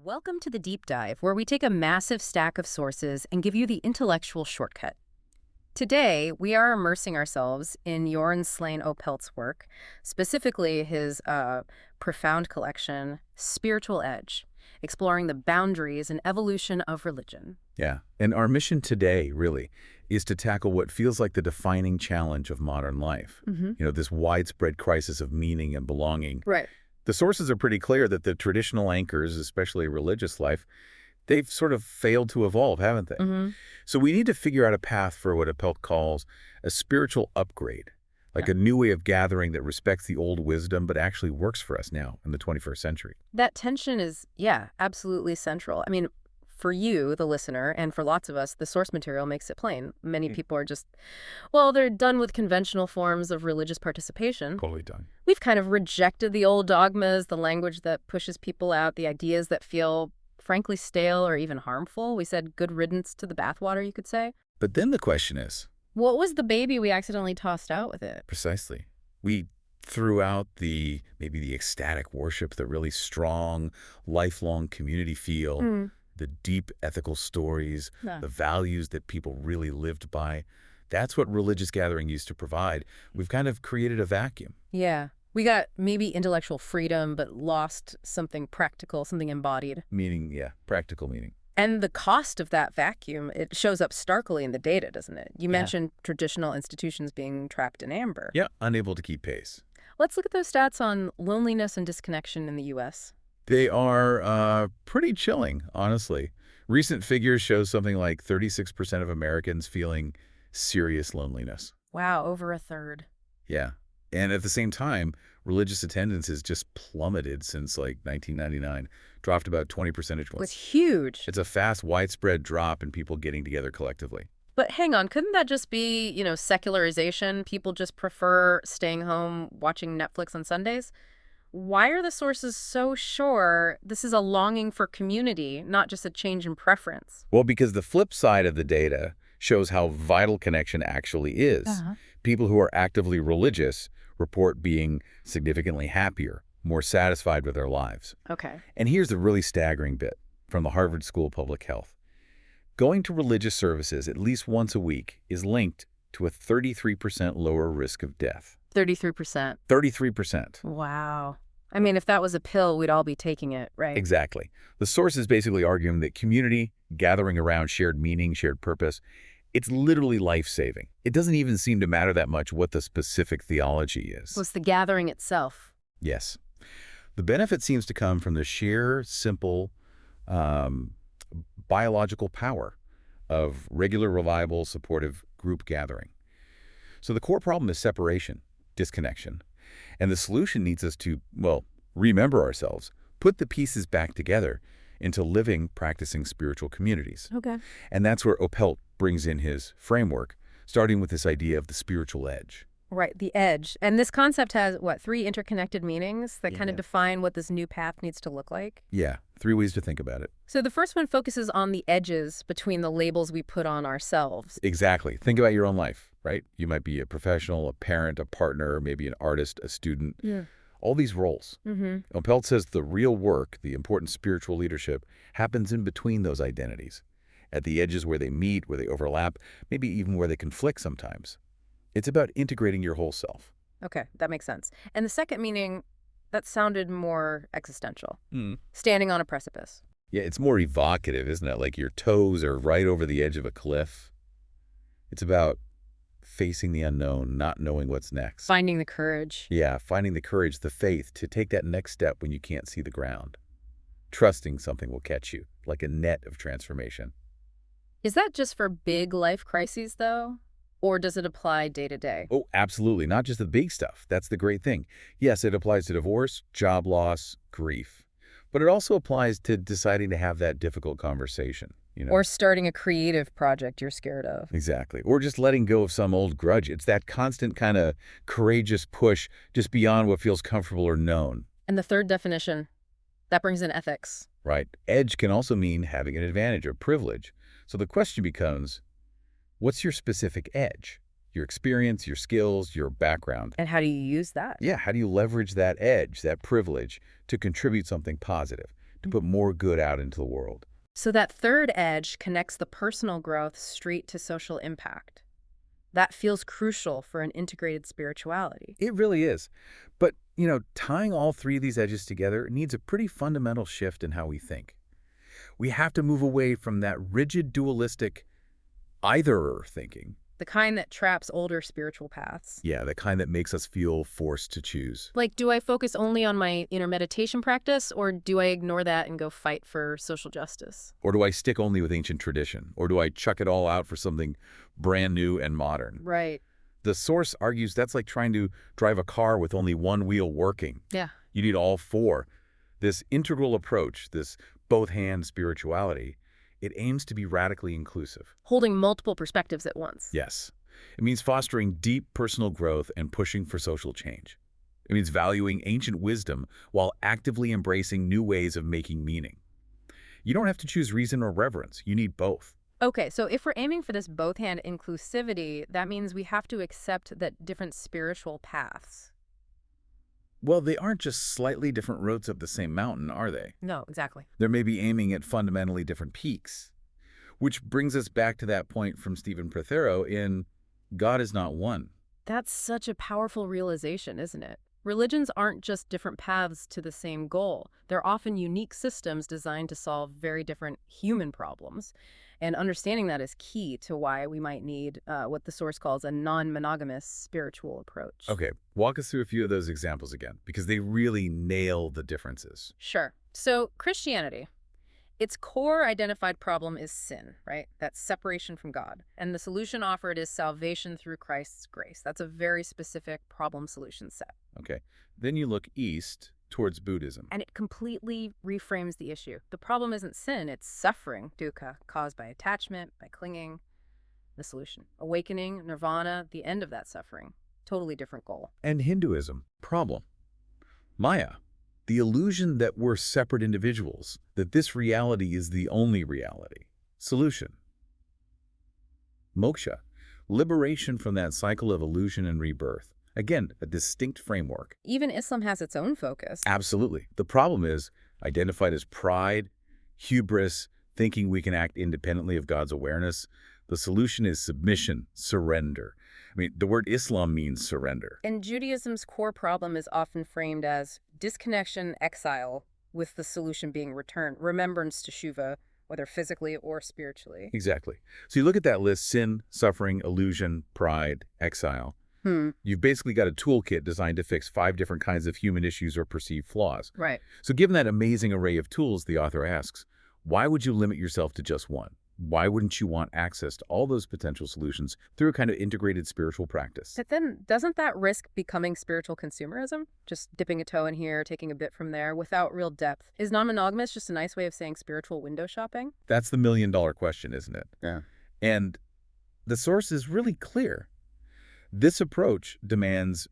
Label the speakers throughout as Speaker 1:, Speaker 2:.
Speaker 1: Welcome to the Deep Dive, where we take a massive stack of sources and give you the intellectual shortcut. Today, we are immersing ourselves in Joran Oppelt's work, specifically his profound collection, Spiritual Edge, exploring the boundaries and evolution of religion.
Speaker 2: Yeah, and our mission today, really, is to tackle what feels like the defining challenge of modern life. This widespread crisis of meaning and belonging.
Speaker 1: Right.
Speaker 2: The sources are pretty clear that the traditional anchors, especially religious life, they've sort of failed to evolve, haven't they? So we need to figure out a path for what Oppelt calls a spiritual upgrade, like a new way of gathering that respects the old wisdom but actually works for us now in the 21st century.
Speaker 1: That tension is, absolutely central. I mean, for you, the listener, and for lots of us, the source material makes it plain. Many people are just, they're done with conventional forms of religious participation.
Speaker 2: Totally done.
Speaker 1: We've kind of rejected the old dogmas, the language that pushes people out, the ideas that feel, frankly, stale or even harmful. We said good riddance to the bathwater, you could say.
Speaker 2: But then the question is,
Speaker 1: what was the baby we accidentally tossed out with it?
Speaker 2: Precisely. We threw out maybe the ecstatic worship, the really strong, lifelong community feel, the deep ethical stories, the values that people really lived by. That's what religious gathering used to provide. We've kind of created a vacuum.
Speaker 1: Yeah. We got maybe intellectual freedom, but lost something practical, something embodied.
Speaker 2: Meaning, practical meaning.
Speaker 1: And the cost of that vacuum, it shows up starkly in the data, doesn't it? You mentioned traditional institutions being trapped in amber.
Speaker 2: Yeah, unable to keep pace.
Speaker 1: Let's look at those stats on loneliness and disconnection in the U.S.
Speaker 2: They are pretty chilling, honestly. Recent figures show something like 36% of Americans feeling serious loneliness.
Speaker 1: Wow, over a third.
Speaker 2: Yeah. And at the same time, religious attendance has just plummeted since like 1999, dropped about 20 percentage points.
Speaker 1: It's huge.
Speaker 2: It's a fast, widespread drop in people getting together collectively.
Speaker 1: But hang on, couldn't that just be, secularization? People just prefer staying home, watching Netflix on Sundays? Why are the sources so sure this is a longing for community, not just a change in preference?
Speaker 2: Well, because the flip side of the data shows how vital connection actually is. People who are actively religious report being significantly happier, more satisfied with their lives.
Speaker 1: Okay.
Speaker 2: And here's the really staggering bit from the Harvard School of Public Health. Going to religious services at least once a week is linked to a 33% lower risk of death.
Speaker 1: 33%.
Speaker 2: 33%.
Speaker 1: Wow. I mean, if that was a pill, we'd all be taking it, right?
Speaker 2: Exactly. The source is basically arguing that community, gathering around shared meaning, shared purpose, it's literally life-saving. It doesn't even seem to matter that much what the specific theology is.
Speaker 1: Well, it's the gathering itself.
Speaker 2: Yes. The benefit seems to come from the sheer, simple, biological power of regular, reliable, supportive group gathering. So the core problem is separation, disconnection. And the solution needs us to, remember ourselves, put the pieces back together into living, practicing spiritual communities.
Speaker 1: Okay.
Speaker 2: And that's where Oppelt brings in his framework, starting with this idea of the spiritual edge.
Speaker 1: Right, the edge. And this concept has, 3 interconnected meanings that kind of define what this new path needs to look like?
Speaker 2: Yeah, 3 ways to think about it.
Speaker 1: So the first one focuses on the edges between the labels we put on ourselves.
Speaker 2: Exactly. Think about your own life, right? You might be a professional, a parent, a partner, maybe an artist, a student.
Speaker 1: Yeah.
Speaker 2: All these roles. Oppelt says the real work, the important spiritual leadership, happens in between those identities, at the edges where they meet, where they overlap, maybe even where they conflict sometimes. It's about integrating your whole self.
Speaker 1: Okay, that makes sense. And the second meaning, that sounded more existential. Standing on a precipice.
Speaker 2: Yeah, it's more evocative, isn't it? Like your toes are right over the edge of a cliff. It's about facing the unknown, not knowing what's next.
Speaker 1: Finding the courage.
Speaker 2: Yeah, finding the courage, the faith to take that next step when you can't see the ground. Trusting something will catch you, like a net of transformation.
Speaker 1: Is that just for big life crises, though? Or does it apply day to day?
Speaker 2: Oh, absolutely. Not just the big stuff. That's the great thing. Yes, it applies to divorce, job loss, grief. But it also applies to deciding to have that difficult conversation.
Speaker 1: Or starting a creative project you're scared of.
Speaker 2: Exactly. Or just letting go of some old grudge. It's that constant kind of courageous push just beyond what feels comfortable or known.
Speaker 1: And the third definition, that brings in ethics.
Speaker 2: Right. Edge can also mean having an advantage or privilege. So the question becomes, what's your specific edge? Your experience, your skills, your background.
Speaker 1: And how do you use that?
Speaker 2: Yeah, how do you leverage that edge, that privilege, to contribute something positive, to put more good out into the world.
Speaker 1: So that third edge connects the personal growth straight to social impact. That feels crucial for an integrated spirituality.
Speaker 2: It really is. But, tying all three of these edges together needs a pretty fundamental shift in how we think. We have to move away from that rigid dualistic either-or thinking.
Speaker 1: The kind that traps older spiritual paths.
Speaker 2: Yeah, the kind that makes us feel forced to choose.
Speaker 1: Like, do I focus only on my inner meditation practice, or do I ignore that and go fight for social justice?
Speaker 2: Or do I stick only with ancient tradition? Or do I chuck it all out for something brand new and modern?
Speaker 1: Right.
Speaker 2: The Source argues that's like trying to drive a car with only one wheel working.
Speaker 1: Yeah.
Speaker 2: You need all four. This integral approach, this both-hand spirituality, it aims to be radically inclusive.
Speaker 1: Holding multiple perspectives at once.
Speaker 2: Yes. It means fostering deep personal growth and pushing for social change. It means valuing ancient wisdom while actively embracing new ways of making meaning. You don't have to choose reason or reverence. You need both.
Speaker 1: Okay, so if we're aiming for this both-hand inclusivity, that means we have to accept that different spiritual paths.
Speaker 2: Well, they aren't just slightly different roads up the same mountain, are they?
Speaker 1: No, exactly.
Speaker 2: They may be aiming at fundamentally different peaks. Which brings us back to that point from Stephen Prothero in God is not one.
Speaker 1: That's such a powerful realization, isn't it? Religions aren't just different paths to the same goal. They're often unique systems designed to solve very different human problems. And understanding that is key to why we might need what the Source calls a non-monogamous spiritual approach.
Speaker 2: Okay, walk us through a few of those examples again, because they really nail the differences.
Speaker 1: Sure. So Christianity, its core identified problem is sin, right? That's separation from God. And the solution offered is salvation through Christ's grace. That's a very specific problem-solution set.
Speaker 2: Okay, then you look east towards Buddhism.
Speaker 1: And it completely reframes the issue. The problem isn't sin, it's suffering, dukkha, caused by attachment, by clinging. The solution, awakening, nirvana, the end of that suffering. Totally different goal.
Speaker 2: And Hinduism, problem. Maya, the illusion that we're separate individuals, that this reality is the only reality. Solution. Moksha, liberation from that cycle of illusion and rebirth. Again, a distinct framework.
Speaker 1: Even Islam has its own focus.
Speaker 2: Absolutely. The problem is identified as pride, hubris, thinking we can act independently of God's awareness. The solution is submission, surrender. I mean, the word Islam means surrender.
Speaker 1: And Judaism's core problem is often framed as disconnection, exile, with the solution being return, remembrance to Shuva, whether physically or spiritually.
Speaker 2: Exactly. So you look at that list: sin, suffering, illusion, pride, exile. You've basically got a toolkit designed to fix 5 different kinds of human issues or perceived flaws.
Speaker 1: Right.
Speaker 2: So given that amazing array of tools, the author asks, why would you limit yourself to just one? Why wouldn't you want access to all those potential solutions through a kind of integrated spiritual practice?
Speaker 1: But then, doesn't that risk becoming spiritual consumerism? Just dipping a toe in here, taking a bit from there, without real depth. Is non-monogamous just a nice way of saying spiritual window shopping?
Speaker 2: That's the million-dollar question, isn't it?
Speaker 3: Yeah.
Speaker 2: And the Source is really clear. This approach demands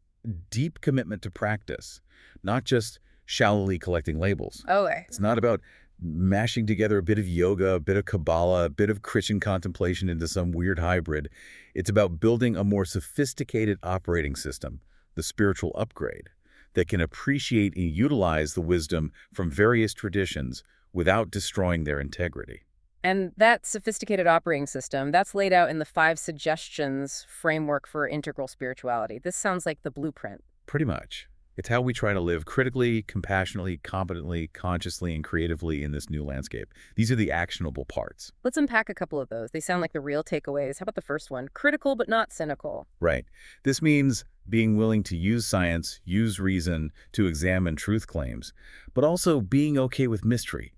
Speaker 2: deep commitment to practice, not just shallowly collecting labels.
Speaker 1: Okay.
Speaker 2: It's not about mashing together a bit of yoga, a bit of Kabbalah, a bit of Christian contemplation into some weird hybrid. It's about building a more sophisticated operating system, the spiritual upgrade, that can appreciate and utilize the wisdom from various traditions without destroying their integrity.
Speaker 1: And that sophisticated operating system, that's laid out in the 5 suggestions framework for integral spirituality. This sounds like the blueprint.
Speaker 2: Pretty much. It's how we try to live critically, compassionately, competently, consciously, and creatively in this new landscape. These are the actionable parts.
Speaker 1: Let's unpack a couple of those. They sound like the real takeaways. How about the first one? Critical but not cynical.
Speaker 2: Right. This means being willing to use science, use reason to examine truth claims, but also being okay with mystery,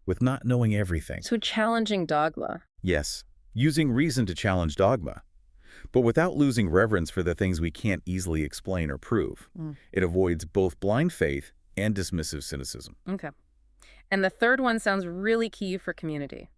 Speaker 2: with not knowing everything.
Speaker 1: So challenging dogma.
Speaker 2: Yes, using reason to challenge dogma, but without losing reverence for the things we can't easily explain or prove. It avoids both blind faith and dismissive cynicism.
Speaker 1: Okay. And the third one sounds really key for community.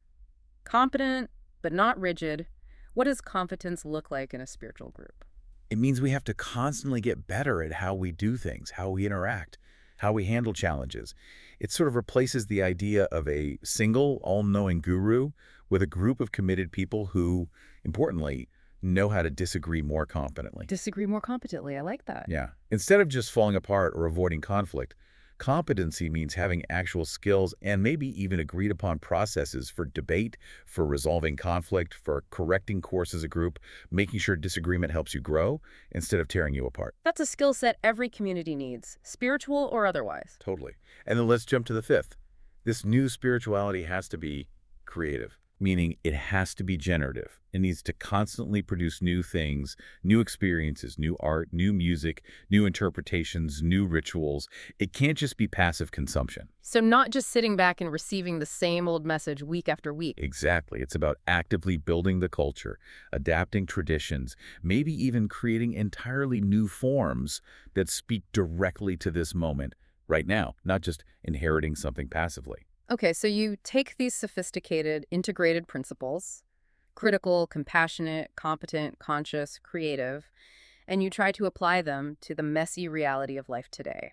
Speaker 1: Competent, but not rigid. What does competence look like in a spiritual group?
Speaker 2: It means we have to constantly get better at how we do things, how we interact, how we handle challenges. It sort of replaces the idea of a single, all-knowing guru with a group of committed people who, importantly, know how to disagree more competently.
Speaker 1: Disagree more competently. I like that.
Speaker 2: Yeah. Instead of just falling apart or avoiding conflict, Competency means having actual skills and maybe even agreed upon processes for debate, for resolving conflict, for correcting course as a group, making sure disagreement helps you grow instead of tearing you apart.
Speaker 1: That's a skill set every community needs, spiritual or otherwise.
Speaker 2: Totally. And then let's jump to the fifth. This new spirituality has to be creative, meaning it has to be generative. It needs to constantly produce new things, new experiences, new art, new music, new interpretations, new rituals. It can't just be passive consumption.
Speaker 1: So not just sitting back and receiving the same old message week after week.
Speaker 2: Exactly. It's about actively building the culture, adapting traditions, maybe even creating entirely new forms that speak directly to this moment right now, not just inheriting something passively.
Speaker 1: Okay, so you take these sophisticated, integrated principles, critical, compassionate, competent, conscious, creative, and you try to apply them to the messy reality of life today.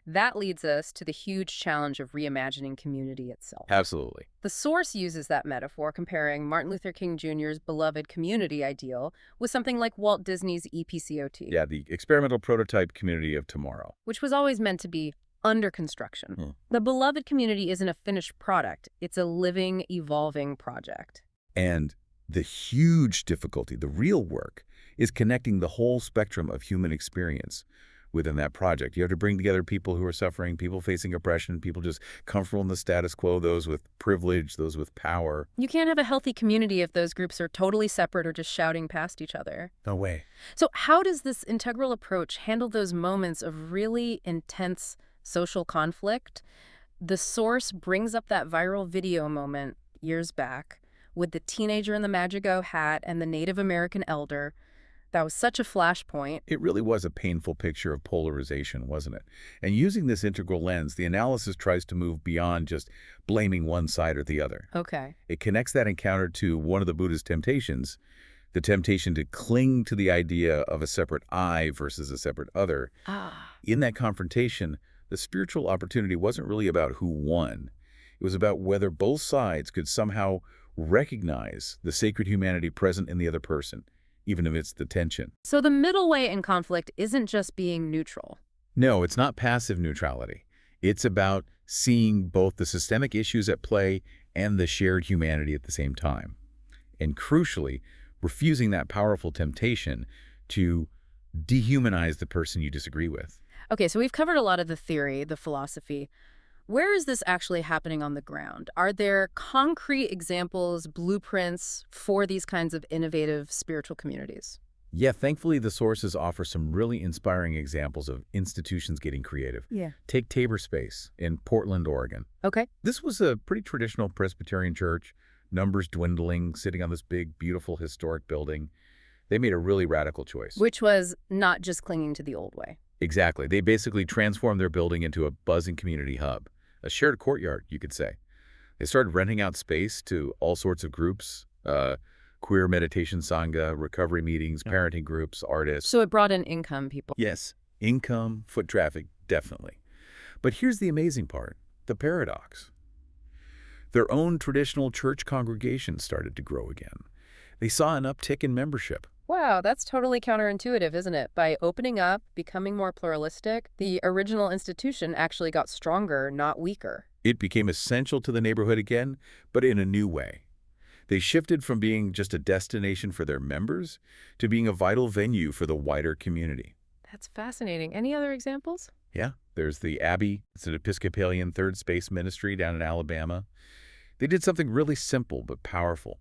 Speaker 1: That leads us to the huge challenge of reimagining community itself.
Speaker 2: Absolutely.
Speaker 1: The source uses that metaphor, comparing Martin Luther King Jr.'s beloved community ideal with something like Walt Disney's EPCOT.
Speaker 2: Yeah, the experimental prototype community of tomorrow.
Speaker 1: Which was always meant to be under construction. The beloved community isn't a finished product. It's a living, evolving project.
Speaker 2: And the huge difficulty, the real work, is connecting the whole spectrum of human experience within that project. You have to bring together people who are suffering, people facing oppression, people just comfortable in the status quo, those with privilege, those with power.
Speaker 1: You can't have a healthy community if those groups are totally separate or just shouting past each other.
Speaker 2: No way.
Speaker 1: So how does this integral approach handle those moments of really intense social conflict? The source brings up that viral video moment years back with the teenager in the Magico hat and the Native American elder. That was such a flashpoint.
Speaker 2: It really was a painful picture of polarization, wasn't it? And using this integral lens, the analysis tries to move beyond just blaming one side or the other.
Speaker 1: Okay.
Speaker 2: It connects that encounter to one of the Buddhist temptations, the temptation to cling to the idea of a separate I versus a separate other. In that confrontation, the spiritual opportunity wasn't really about who won. It was about whether both sides could somehow recognize the sacred humanity present in the other person, even amidst the tension.
Speaker 1: So the middle way in conflict isn't just being neutral.
Speaker 2: No, it's not passive neutrality. It's about seeing both the systemic issues at play and the shared humanity at the same time. And crucially, refusing that powerful temptation to dehumanize the person you disagree with.
Speaker 1: Okay, so we've covered a lot of the theory, the philosophy. Where is this actually happening on the ground? Are there concrete examples, blueprints for these kinds of innovative spiritual communities?
Speaker 2: Yeah, thankfully the sources offer some really inspiring examples of institutions getting creative.
Speaker 1: Yeah.
Speaker 2: Take Tabor Space in Portland, Oregon.
Speaker 1: Okay.
Speaker 2: This was a pretty traditional Presbyterian church, numbers dwindling, sitting on this big, beautiful, historic building. They made a really radical choice.
Speaker 1: Which was not just clinging to the old way.
Speaker 2: Exactly. They basically transformed their building into a buzzing community hub, a shared courtyard, you could say. They started renting out space to all sorts of groups, queer meditation sangha, recovery meetings, parenting groups, artists.
Speaker 1: So it brought in income, people.
Speaker 2: Yes, income, foot traffic, definitely. But here's the amazing part, the paradox. Their own traditional church congregation started to grow again. They saw an uptick in membership.
Speaker 1: Wow, that's totally counterintuitive, isn't it? By opening up, becoming more pluralistic, the original institution actually got stronger, not weaker.
Speaker 2: It became essential to the neighborhood again, but in a new way. They shifted from being just a destination for their members to being a vital venue for the wider community.
Speaker 1: That's fascinating. Any other examples?
Speaker 2: Yeah, there's the Abbey. It's an Episcopalian third space ministry down in Alabama. They did something really simple but powerful.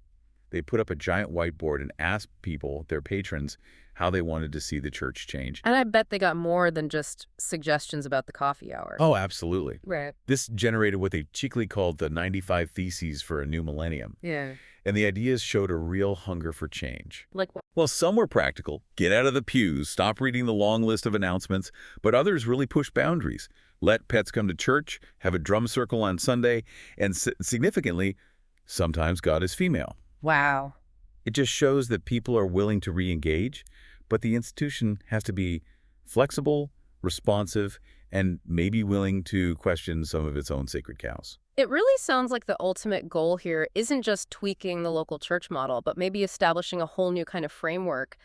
Speaker 2: They put up a giant whiteboard and asked people, their patrons, how they wanted to see the church change.
Speaker 1: And I bet they got more than just suggestions about the coffee hour.
Speaker 2: Oh, absolutely.
Speaker 1: Right.
Speaker 2: This generated what they cheekily called the 95 Theses for a New Millennium.
Speaker 1: Yeah.
Speaker 2: And the ideas showed a real hunger for change.
Speaker 1: Like what?
Speaker 2: Well, some were practical. Get out of the pews, stop reading the long list of announcements. But others really pushed boundaries. Let pets come to church, have a drum circle on Sunday, and significantly, sometimes God is female.
Speaker 1: Wow.
Speaker 2: It just shows that people are willing to re-engage, but the institution has to be flexible, responsive, and maybe willing to question some of its own sacred cows.
Speaker 1: It really sounds like the ultimate goal here isn't just tweaking the local church model, but maybe establishing a whole new kind of framework.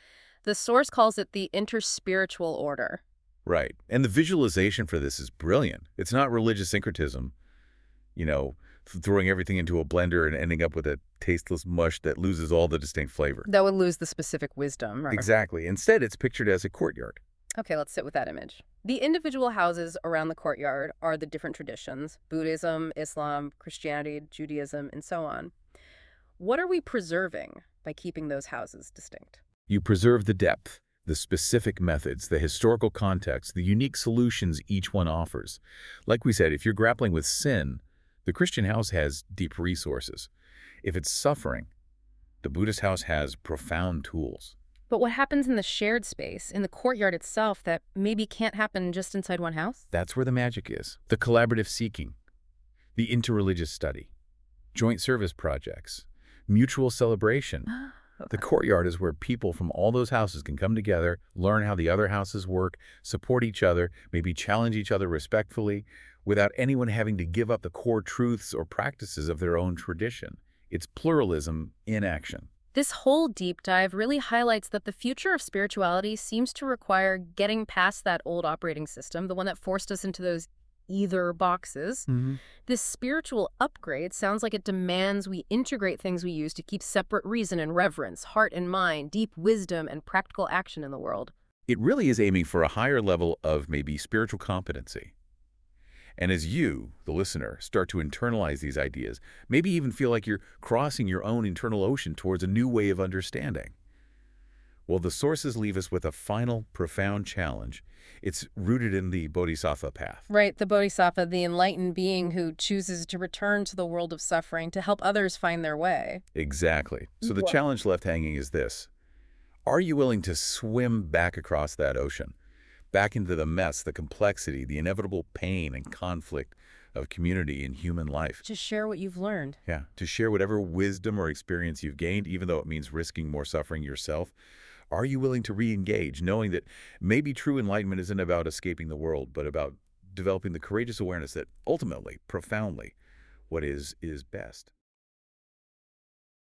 Speaker 1: The source calls it the interspiritual order.
Speaker 2: Right. And the visualization for this is brilliant. It's not religious syncretism, you know, throwing everything into a blender and ending up with a tasteless mush that loses all the distinct flavor.
Speaker 1: That would lose the specific wisdom, right?
Speaker 2: Exactly. Instead, it's pictured as a courtyard.
Speaker 1: Okay, let's sit with that image. The individual houses around the courtyard are the different traditions: Buddhism, Islam, Christianity, Judaism, and so on. What are we preserving by keeping those houses distinct?
Speaker 2: You preserve the depth, the specific methods, the historical context, the unique solutions each one offers. Like we said, if you're grappling with sin, the Christian house has deep resources. If it's suffering, the Buddhist house has profound tools.
Speaker 1: But what happens in the shared space, in the courtyard itself, that maybe can't happen just inside one house?
Speaker 2: That's where the magic is. The collaborative seeking, the interreligious study, joint service projects, mutual celebration. The courtyard is where people from all those houses can come together, learn how the other houses work, support each other, maybe challenge each other respectfully, without anyone having to give up the core truths or practices of their own tradition. It's pluralism in action.
Speaker 1: This whole deep dive really highlights that the future of spirituality seems to require getting past that old operating system, the one that forced us into those either boxes. This spiritual upgrade sounds like it demands we integrate things we use to keep separate reason and reverence, heart and mind, deep wisdom, and practical action in the world.
Speaker 2: It really is aiming for a higher level of maybe spiritual competency. And as you, the listener, start to internalize these ideas, maybe even feel like you're crossing your own internal ocean towards a new way of understanding. Well, the sources leave us with a final, profound challenge. It's rooted in the Bodhisattva path.
Speaker 1: Right, the Bodhisattva, the enlightened being who chooses to return to the world of suffering to help others find their way.
Speaker 2: Exactly. So the challenge left hanging is this. Are you willing to swim back across that ocean? Back into the mess, the complexity, the inevitable pain and conflict of community and human life.
Speaker 1: To share what you've learned.
Speaker 2: Yeah, to share whatever wisdom or experience you've gained, even though it means risking more suffering yourself. Are you willing to re-engage, knowing that maybe true enlightenment isn't about escaping the world, but about developing the courageous awareness that ultimately, profoundly, what is best?